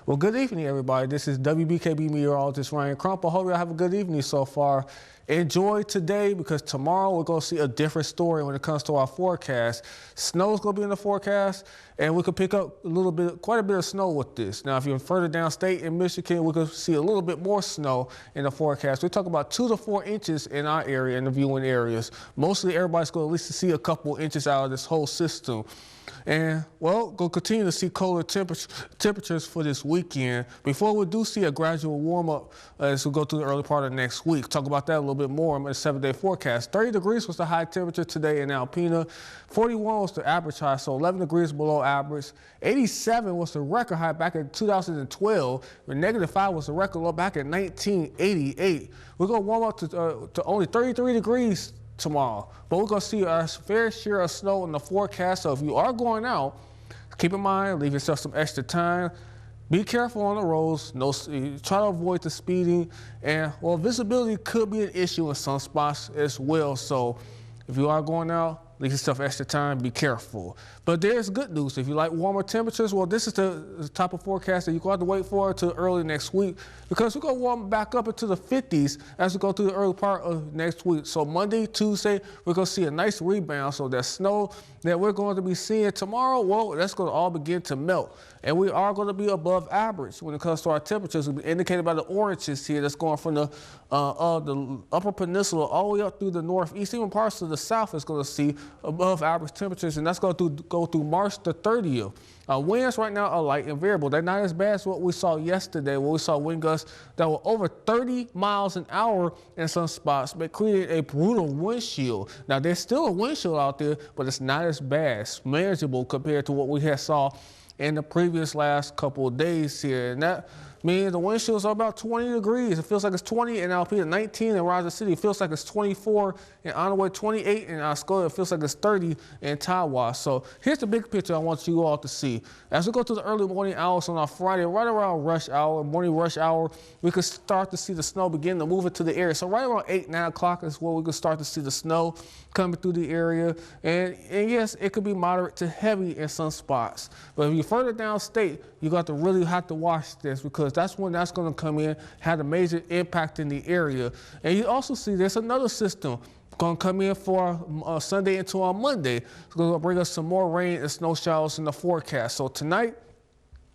Well, good evening, everybody. This is WBKB Meteorologist Ryan Crump. I hope y'all have a good evening so far. Enjoy today because tomorrow we're going to see a different story when it comes to our forecast. Snow's going to be in the forecast, and we could pick up quite a bit of snow with this. Now, if you're further downstate in Michigan, we could see a little bit more snow in the forecast. We're talking about 2 to 4 inches in our area, in the viewing areas. Mostly everybody's going to at least see a couple inches out of this whole system. And, well, going to continue to see colder temperatures for this weekend before we do see a gradual warm-up as we go through the early part of next week. Talk about that a little bit more in the 7-day forecast. 30 degrees was the high temperature today in Alpena. 41 was the average high, so 11 degrees below average. 87 was the record high back in 2012. -5 was the record low back in 1988. We're going to warm up to only 33 degrees tomorrow, but we're going to see our fair share of snow in the forecast. So if you are going out, keep in mind, leave yourself some extra time. Be careful on the roads. Try to avoid the speeding, and well, visibility could be an issue in some spots as well. So if you are going out, leave yourself extra time, be careful. But there's good news. If you like warmer temperatures, well, this is the type of forecast that you're going to have to wait for until early next week, because we're going to warm back up into the 50s as we go through the early part of next week. So Monday, Tuesday, we're going to see a nice rebound. So that snow that we're going to be seeing tomorrow, well, that's going to all begin to melt. And we are going to be above average when it comes to our temperatures, indicated by the oranges here that's going from the upper peninsula all the way up through the northeast. Even parts of the south is going to see above average temperatures, and that's going to go through March the 30th. Winds right now are light and variable. They're not as bad as what we saw yesterday, where we saw wind gusts that were over 30 miles an hour in some spots, but created a brutal windshield. Now, there's still a windshield out there, but it's not as bad. It's manageable compared to what we had saw in the previous last couple of days here. And that means the wind chills are about 20 degrees. It feels like it's 20 in Alpena, 19 in Roger City. It feels like it's 24 in Onaway, 28 in Oscoda. It feels like it's 30 in Tawas. So here's the big picture I want you all to see. As we go to the early morning hours on our Friday, right around rush hour, morning rush hour, we could start to see the snow begin to move into the area. So right around 8, 9 o'clock is where we could start to see the snow coming through the area. And yes, it could be moderate to heavy in some spots. But if you're further downstate, you got to really have to watch this, because that's when that's going to come in, have a major impact in the area. And you also see there's another system going to come in for Sunday into on Monday. It's going to bring us some more rain and snow showers in the forecast. So tonight,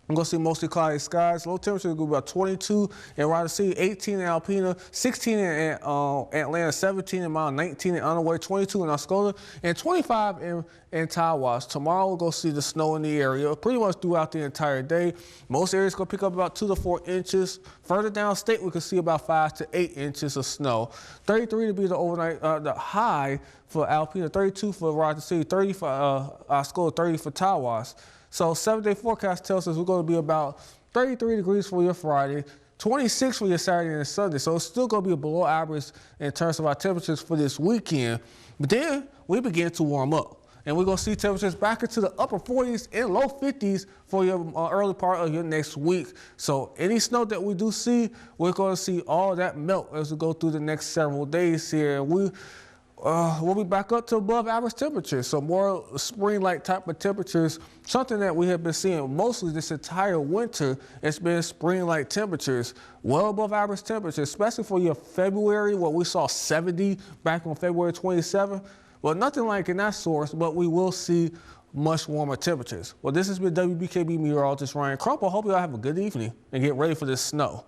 I'm going to see mostly cloudy skies. Low temperature is going to be about 22 in Roger City, 18 in Alpena, 16 in Atlanta, 17 in Mount, 19 in Onaway, 22 in Oscoda, and 25 in Tawas. Tomorrow we'll go see the snow in the area pretty much throughout the entire day. Most areas going to pick up about 2 to 4 inches. Further downstate, we can see about 5 to 8 inches of snow. 33 to be the overnight, the high for Alpena, 32 for Roger City, 30 for Oscoda, 30 for Tawas. So 7-day forecast tells us we're going to be about 33 degrees for your Friday, 26 for your Saturday and Sunday. So it's still going to be below average in terms of our temperatures for this weekend. But then we begin to warm up, and we're going to see temperatures back into the upper 40s and low 50s for your early part of your next week. So any snow that we do see, we're going to see all that melt as we go through the next several days here. We'll be back up to above average temperatures, so more spring-like type of temperatures, something that we have been seeing mostly this entire winter. It's been spring-like temperatures, well above average temperatures, especially for your February, where we saw 70 back on February 27th. Well, nothing like in that source, but we will see much warmer temperatures. Well, this has been WBKB Meteorologist Ryan Crump. I hope you all have a good evening and get ready for this snow.